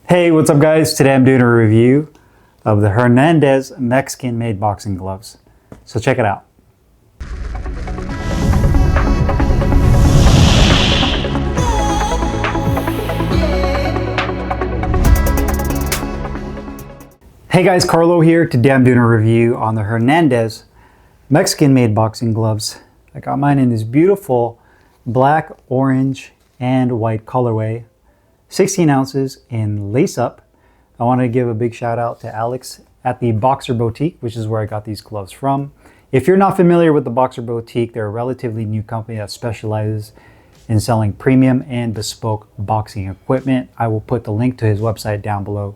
Hey, what's up guys? Today I'm doing a review of the Hernandez Mexican-made boxing gloves. So check it out. Hey guys, Carlo here. Today I'm doing a review on the Hernandez Mexican-made boxing gloves. I got mine in this beautiful black, orange, and white colorway. 16 ounces in lace up. I want to give a big shout out to Alex at the Boxer Boutique, which is where I got these gloves from. If you're not familiar with the Boxer Boutique, they're a relatively new company that specializes in selling premium and bespoke boxing equipment. I will put the link to his website down below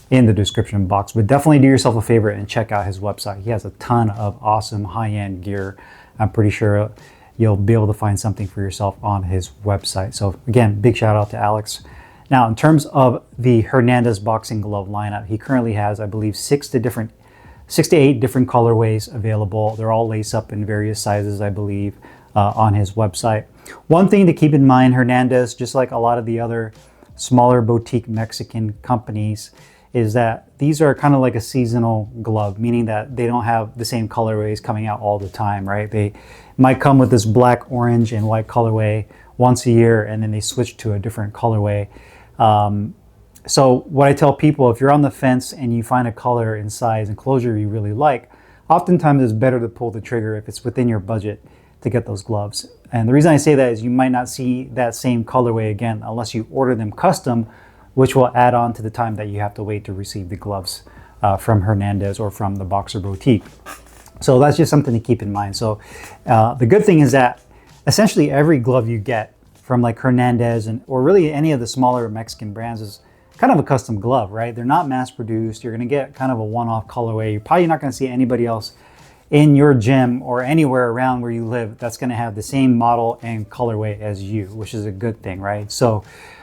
in the description box, but definitely do yourself a favor and check out his website. He has a ton of awesome high-end gear. I'm pretty sure you'll be able to find something for yourself on his website. So again, big shout out to Alex. Now, in terms of the Hernandez boxing glove lineup, he currently has, I believe, 6 to 8 different colorways available. They're all lace up in various sizes, I believe, on his website. One thing to keep in mind, Hernandez, just like a lot of the other smaller boutique Mexican companies, is that these are kind of like a seasonal glove, meaning that they don't have the same colorways coming out all the time, right? They might come with this black, orange, and white colorway once a year, and then they switch to a different colorway. So what I tell people, if you're on the fence and you find a color and size and closure you really like, oftentimes it's better to pull the trigger if it's within your budget to get those gloves. And the reason I say that is you might not see that same colorway again unless you order them custom, which will add on to the time that you have to wait to receive the gloves from Hernandez or from the Boxer Boutique. So that's just something to keep in mind. So the good thing is that essentially every glove you get from like Hernandez or really any of the smaller Mexican brands is kind of a custom glove, right? They're not mass produced. You're going to get kind of a one-off colorway. You're probably not going to see anybody else in your gym or anywhere around where you live that's going to have the same model and colorway as you, which is a good thing, right? So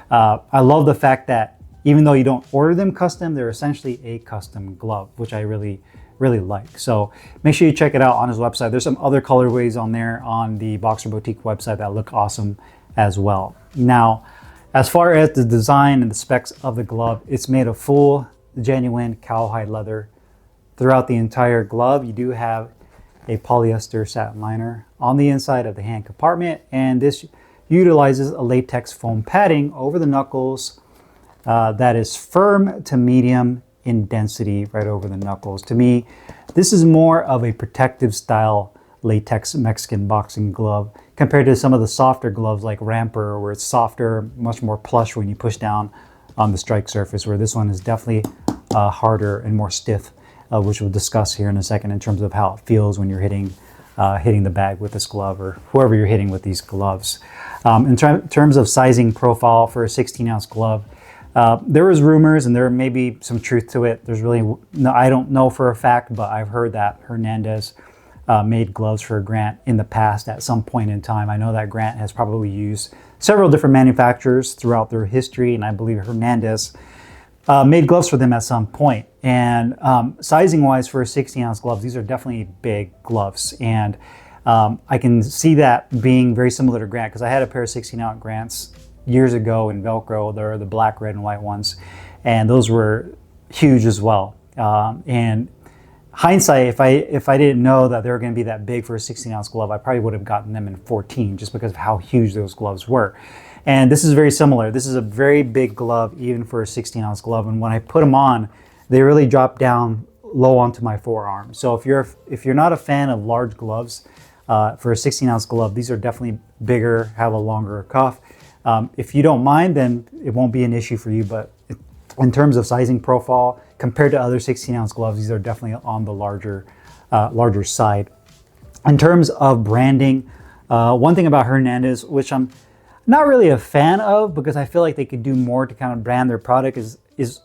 I love the fact that even though you don't order them custom, they're essentially a custom glove, which I really like. So make sure you check it out on his website. There's some other colorways on there on the Boxer Boutique website that look awesome as well. Now, as far as the design and the specs of the glove, it's made of full genuine cowhide leather throughout the entire glove. You do have a polyester satin liner on the inside of the hand compartment, and this utilizes a latex foam padding over the knuckles that is firm to medium in density right over the knuckles. To me, this is more of a protective style latex Mexican boxing glove compared to some of the softer gloves like Ramper, where it's softer, much more plush when you push down on the strike surface, where this one is definitely harder and more stiff, which we'll discuss here in a second in terms of how it feels when you're hitting the bag with this glove or whoever you're hitting with these gloves. In terms of sizing profile for a 16-ounce glove, there was rumors and there may be some truth to it. There's really, no, I don't know for a fact, but I've heard that Hernandez made gloves for Grant in the past at some point in time. I know that Grant has probably used several different manufacturers throughout their history, and I believe Hernandez made gloves for them at some point. And sizing wise for a 16-ounce gloves, these are definitely big gloves. And I can see that being very similar to Grant, because I had a pair of 16-ounce Grants years ago in Velcro. They're the black, red, and white ones. And those were huge as well. And hindsight, if I didn't know that they were going to be that big for a 16-ounce glove, I probably would have gotten them in 14 just because of how huge those gloves were. And this is very similar. This is a very big glove even for a 16-ounce glove. And when I put them on, they really drop down low onto my forearm. So if you're not a fan of large gloves, for a 16-ounce glove, these are definitely bigger, have a longer cuff. If you don't mind, then it won't be an issue for you. But in terms of sizing profile, compared to other 16-ounce gloves, these are definitely on the larger side. In terms of branding, one thing about Hernandez, which I'm not really a fan of because I feel like they could do more to kind of brand their product, is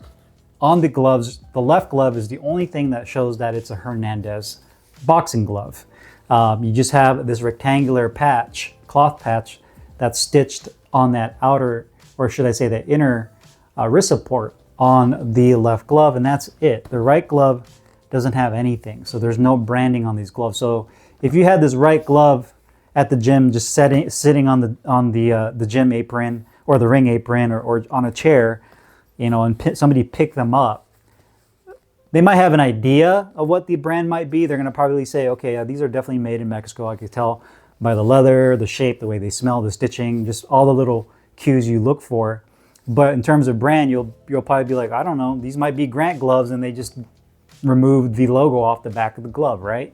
on the gloves. The left glove is the only thing that shows that it's a Hernandez boxing glove. You just have this rectangular patch, cloth patch, that's stitched on that outer, or should I say the inner wrist support on the left glove, and that's it. The right glove doesn't have anything, so there's no branding on these gloves. So if you had this right glove at the gym just sitting on the gym apron or the ring apron or on a chair, you know, and somebody pick them up, they might have an idea of what the brand might be. They're going to probably say, okay, these are definitely made in Mexico. I could tell by the leather, the shape, the way they smell, the stitching, just all the little cues you look for. But in terms of brand, you'll probably be like, I don't know, these might be Grant gloves, and they just removed the logo off the back of the glove, right?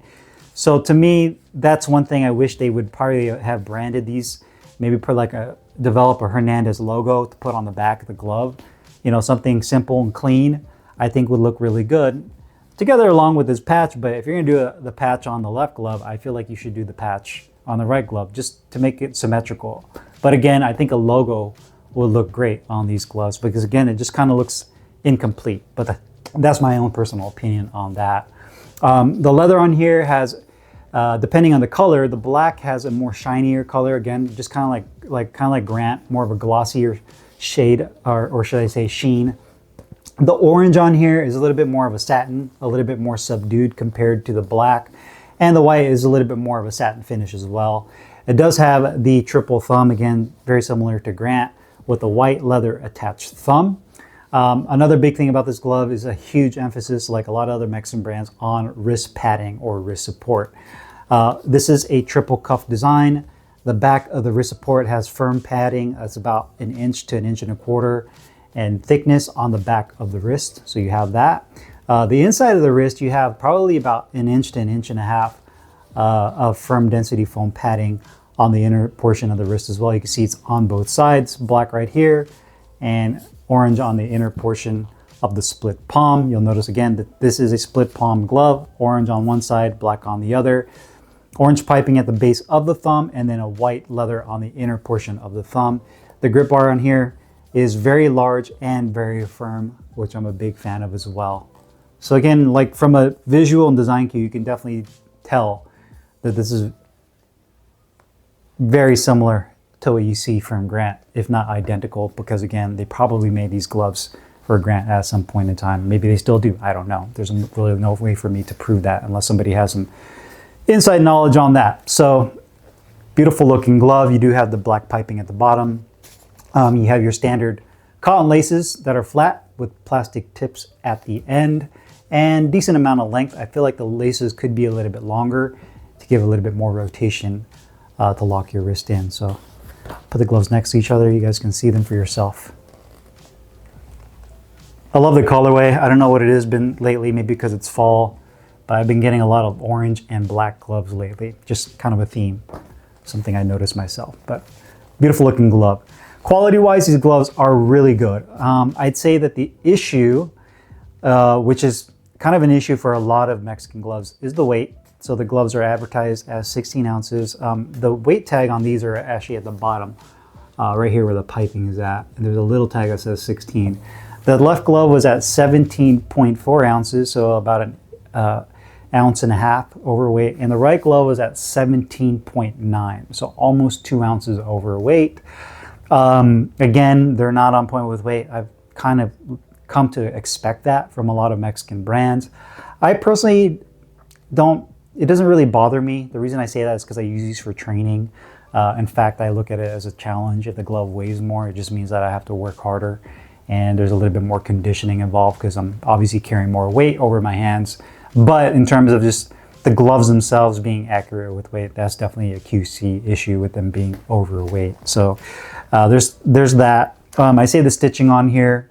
So to me, that's one thing I wish they would probably have branded these. Maybe put like develop a Hernandez logo to put on the back of the glove. You know, something simple and clean, I think would look really good together along with this patch. But if you're gonna do the patch on the left glove, I feel like you should do the patch on the right glove just to make it symmetrical. But again, I think a logo would look great on these gloves because again, it just kind of looks incomplete. But that's my own personal opinion on that. The leather on here has, depending on the color, the black has a more shinier color. Again, just kind of like Grant, more of a glossier shade, or should I say sheen. The orange on here is a little bit more of a satin, a little bit more subdued compared to the black. And the white is a little bit more of a satin finish as well. It does have the triple thumb, again, very similar to Grant, with a white leather attached thumb. Another big thing about this glove is a huge emphasis, like a lot of other Mexican brands, on wrist padding or wrist support. This is a triple cuff design. The back of the wrist support has firm padding. It's about 1 inch to 1.25 inches in thickness on the back of the wrist. So you have that. The inside of the wrist, you have probably about 1 inch to 1.5 inches of firm density foam padding on the inner portion of the wrist as well. You can see it's on both sides, black right here and orange on the inner portion of the split palm. You'll notice again that this is a split palm glove, orange on one side, black on the other. Orange piping at the base of the thumb, and then a white leather on the inner portion of the thumb. The grip bar on here is very large and very firm, which I'm a big fan of as well. So again, like from a visual and design cue, you can definitely tell that this is very similar to what you see from Grant, if not identical, because again, they probably made these gloves for Grant at some point in time. Maybe they still do, I don't know. There's really no way for me to prove that unless somebody has some inside knowledge on that. So beautiful looking glove. You do have the black piping at the bottom. You have your standard cotton laces that are flat with plastic tips at the end and decent amount of length. I feel like the laces could be a little bit longer to give a little bit more rotation to lock your wrist in. So put the gloves next to each other. You guys can see them for yourself. I love the colorway. I don't know what it has been lately, maybe because it's fall, but I've been getting a lot of orange and black gloves lately. Just kind of a theme, something I noticed myself, but beautiful looking glove. Quality-wise, these gloves are really good. I'd say that the issue, which is kind of an issue for a lot of Mexican gloves, is the weight. So the gloves are advertised as 16 ounces. The weight tag on these are actually at the bottom, right here where the piping is at. And there's a little tag that says 16. The left glove was at 17.4 ounces, so about an ounce and a half overweight. And the right glove was at 17.9, so almost 2 ounces overweight. Again, they're not on point with weight. I've kind of come to expect that from a lot of Mexican brands. I personally don't, it doesn't really bother me. The reason I say that is because I use these for training. In fact, I look at it as a challenge. If the glove weighs more, it just means that I have to work harder. And there's a little bit more conditioning involved because I'm obviously carrying more weight over my hands. But in terms of just the gloves themselves being accurate with weight, that's definitely a QC issue with them being overweight. So there's that. I say the stitching on here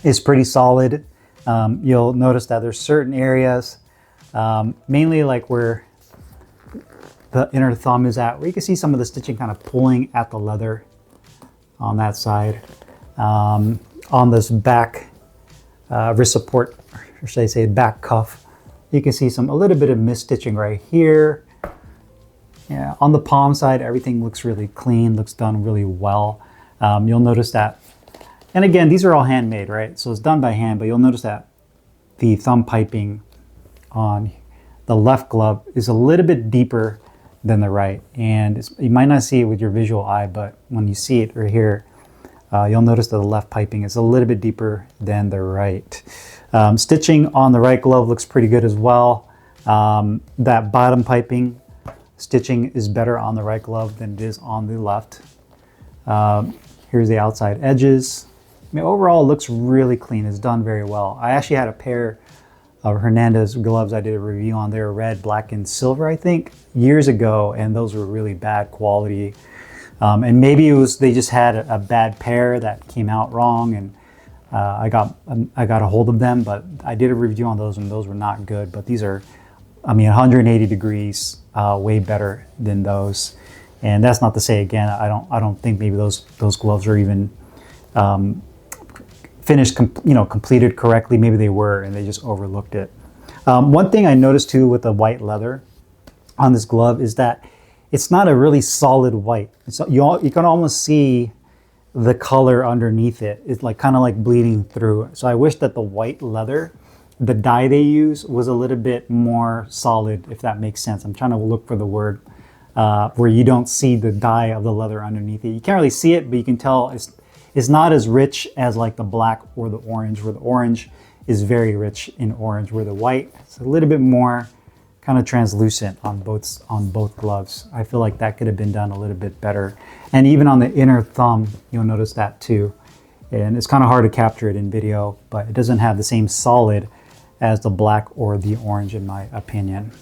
is pretty solid. You'll notice that there's certain areas, mainly like where the inner thumb is at, where you can see some of the stitching kind of pulling at the leather on that side. On this back wrist support, or should I say back cuff, you can see a little bit of misstitching right here. Yeah, on the palm side, everything looks really clean, looks done really well. You'll notice that, and again, these are all handmade, right? So it's done by hand, but you'll notice that the thumb piping on the left glove is a little bit deeper than the right. And you might not see it with your visual eye, but when you see it right here, you'll notice that the left piping is a little bit deeper than the right. Stitching on the right glove looks pretty good as well. That bottom piping stitching is better on the right glove than it is on the left. Here's the outside edges. mean, overall, it looks really clean. It's done very well. I actually had a pair of Hernandez gloves I did a review on. They were red, black, and silver, I think, years ago, and those were really bad quality. And maybe it was they just had a bad pair that came out wrong, and I got a hold of them. But I did a review on those, and those were not good. But these are, I mean, 180 degrees, way better than those. And that's not to say, again, I don't think maybe those gloves are even finished, completed correctly. Maybe they were, and they just overlooked it. One thing I noticed too with the white leather on this glove is that it's not a really solid white. So you can almost see the color underneath it. It's like kind of like bleeding through. So I wish that the white leather, the dye they use, was a little bit more solid, if that makes sense. I'm trying to look for the word where you don't see the dye of the leather underneath it. You can't really see it, but you can tell it's not as rich as like the black or the orange, where the orange is very rich in orange, where the white is a little bit more kind of translucent on both gloves. I feel like that could have been done a little bit better. And even on the inner thumb, you'll notice that too. And it's kind of hard to capture it in video, but it doesn't have the same solid as the black or the orange, in my opinion.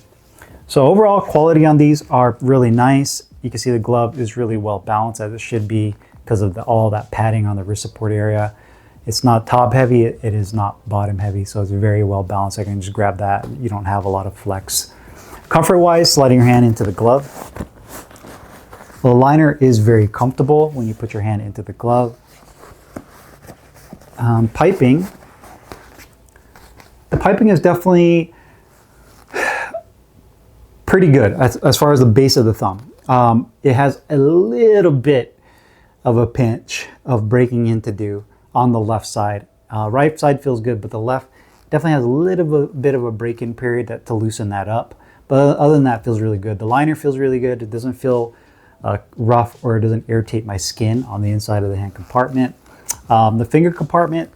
So overall quality on these are really nice. You can see the glove is really well balanced, as it should be, because of all that padding on the wrist support area. It's not top heavy, it is not bottom heavy, so it's very well balanced. I can just grab that. You don't have a lot of flex. Comfort wise, sliding your hand into the glove. The liner is very comfortable when you put your hand into the glove. Piping. The piping is definitely pretty good as far as the base of the thumb. It has a little bit of a pinch of breaking in to do on the left side. Right side feels good, but the left definitely has a little bit of a break-in period to loosen that up. But other than that, it feels really good. The liner feels really good. It doesn't feel rough, or it doesn't irritate my skin on the inside of the hand compartment. The finger compartment,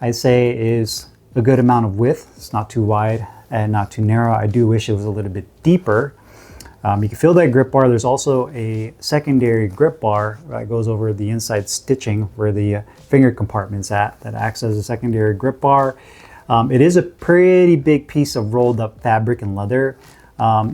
I'd say, is a good amount of width. It's not too wide and not too narrow. I do wish it was a little bit deeper. You can feel that grip bar. There's also a secondary grip bar that goes over the inside stitching where the finger compartment's at, that acts as a secondary grip bar. It is a pretty big piece of rolled up fabric and leather.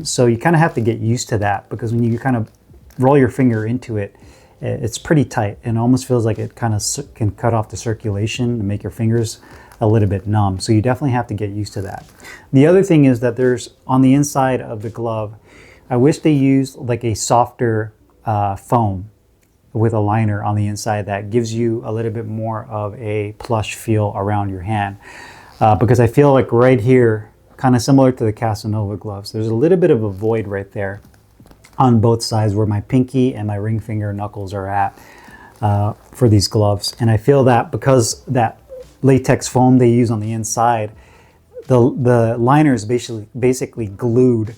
So you kind of have to get used to that, because when you kind of roll your finger into it, it's pretty tight, and it almost feels like it kind of can cut off the circulation and make your fingers a little bit numb. So you definitely have to get used to that. The other thing is that there's, on the inside of the glove, I wish they used like a softer foam with a liner on the inside that gives you a little bit more of a plush feel around your hand. Because I feel like right here, kind of similar to the Casanova gloves, there's a little bit of a void right there on both sides where my pinky and my ring finger knuckles are at for these gloves. And I feel that because that latex foam they use on the inside, the liner is basically glued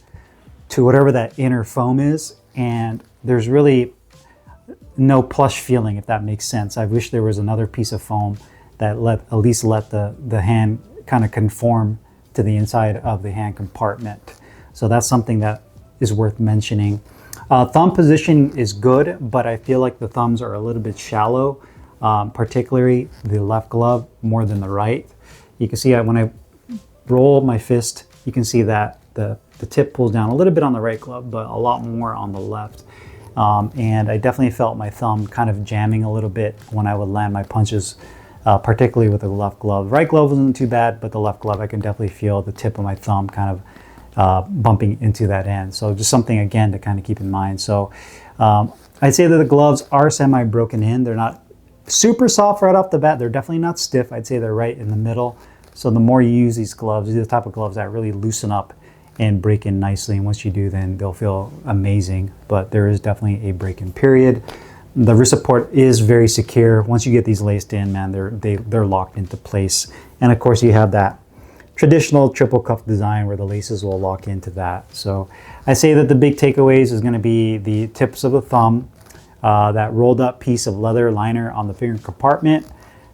to whatever that inner foam is, and there's really no plush feeling, if that makes sense. I wish there was another piece of foam that at least let the hand kind of conform to the inside of the hand compartment. So that's something that is worth mentioning. Thumb position is good, but I feel like the thumbs are a little bit shallow, particularly the left glove more than the right. You can see when I roll my fist, you can see that the tip pulls down a little bit on the right glove, but a lot more on the left. And I definitely felt my thumb kind of jamming a little bit when I would land my punches, particularly with the left glove. Right glove wasn't too bad, but the left glove, I can definitely feel the tip of my thumb kind of bumping into that end. So just something, again, to kind of keep in mind. So I'd say that the gloves are semi-broken in. They're not super soft right off the bat. They're definitely not stiff. I'd say they're right in the middle. So the more you use these gloves, these are the type of gloves that really loosen up and break in nicely. And once you do, then they'll feel amazing. But there is definitely a break-in period. The wrist support is very secure. Once you get these laced in, man, they're locked into place. And of course, you have that traditional triple cuff design where the laces will lock into that. So I say that the big takeaways is going to be the tips of the thumb, that rolled up piece of leather liner on the finger compartment,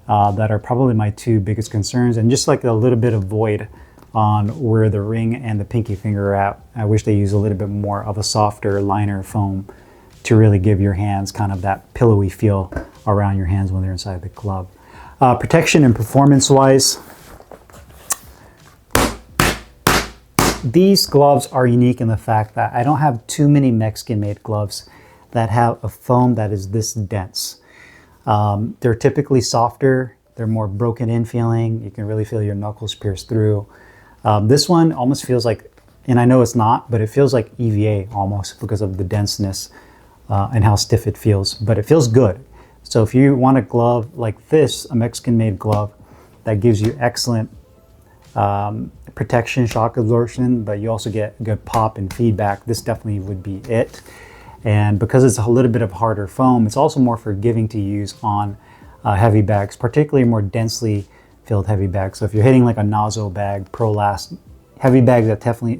that are probably my two biggest concerns, and just like a little bit of void on where the ring and the pinky finger are at. I wish they used a little bit more of a softer liner foam to really give your hands kind of that pillowy feel around your hands when they're inside the glove. Protection and performance-wise, these gloves are unique in the fact that I don't have too many Mexican-made gloves that have a foam that is this dense. They're typically softer, they're more broken in feeling, you can really feel your knuckles pierce through. This one almost feels like, and I know it's not, but it feels like EVA almost because of the denseness and how stiff it feels, but it feels good. So if you want a glove like this, a Mexican-made glove that gives you excellent protection, shock absorption, but you also get good pop and feedback, this definitely would be it. And because it's a little bit of harder foam, it's also more forgiving to use on heavy bags, particularly more densely filled heavy bags. So if you're hitting like a nozzle bag, Prolast, heavy bags that definitely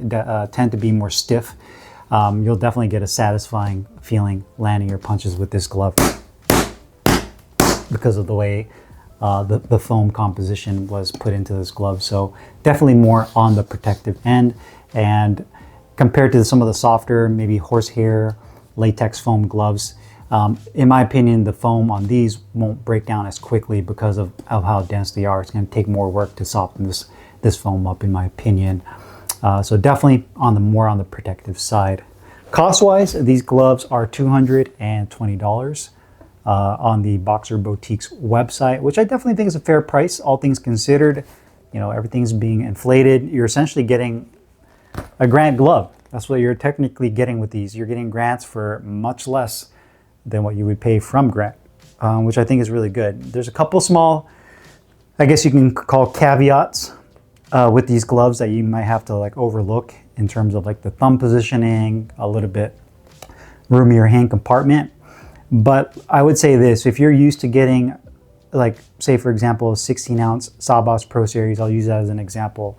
tend to be more stiff, you'll definitely get a satisfying feeling landing your punches with this glove because of the way the foam composition was put into this glove. So definitely more on the protective end, and compared to some of the softer, maybe horsehair, latex foam gloves, in my opinion, the foam on these won't break down as quickly because of how dense they are. It's going to take more work to soften this foam up, in my opinion. So definitely more on the protective side. Cost-wise, these gloves are $220 on the Boxer Boutique's website, which I definitely think is a fair price, all things considered. You know, everything's being inflated. You're essentially getting a Grant glove. That's what you're technically getting with these. You're getting Grants for much less than what you would pay from Grant, which I think is really good. There's a couple small, I guess you can call caveats with these gloves that you might have to like overlook in terms of like the thumb positioning, a little bit roomier hand compartment. But I would say this, if you're used to getting, like, say for example, a 16-ounce Sabas Pro Series, I'll use that as an example.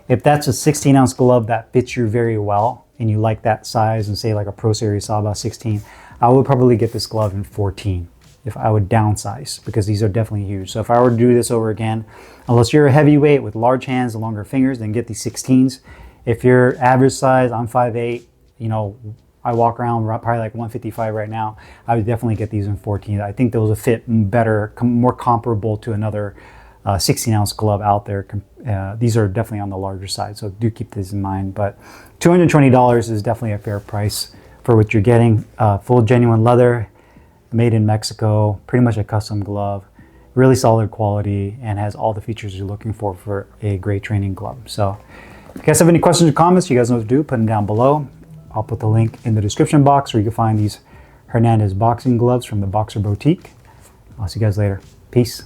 If that's a 16-ounce glove that fits you very well and you like that size, and say like a Pro Series Sabas 16, I would probably get this glove in 14 if I would downsize, because these are definitely huge. So if I were to do this over again, unless you're a heavyweight with large hands and longer fingers, then get these 16s. If you're average size, I'm 5'8", you know, I walk around probably like 155 right now, I would definitely get these in 14. I think those will fit better, more comparable to another 16-ounce glove out there. These are definitely on the larger side, so do keep this in mind. But $220 is definitely a fair price for what you're getting. Full genuine leather, made in Mexico, pretty much a custom glove, really solid quality, and has all the features you're looking for a great training glove. So if you guys have any questions or comments, you guys know what to do, put them down below. I'll put the link in the description box where you can find these Hernandez boxing gloves from the Boxer Boutique. I'll see you guys later. Peace.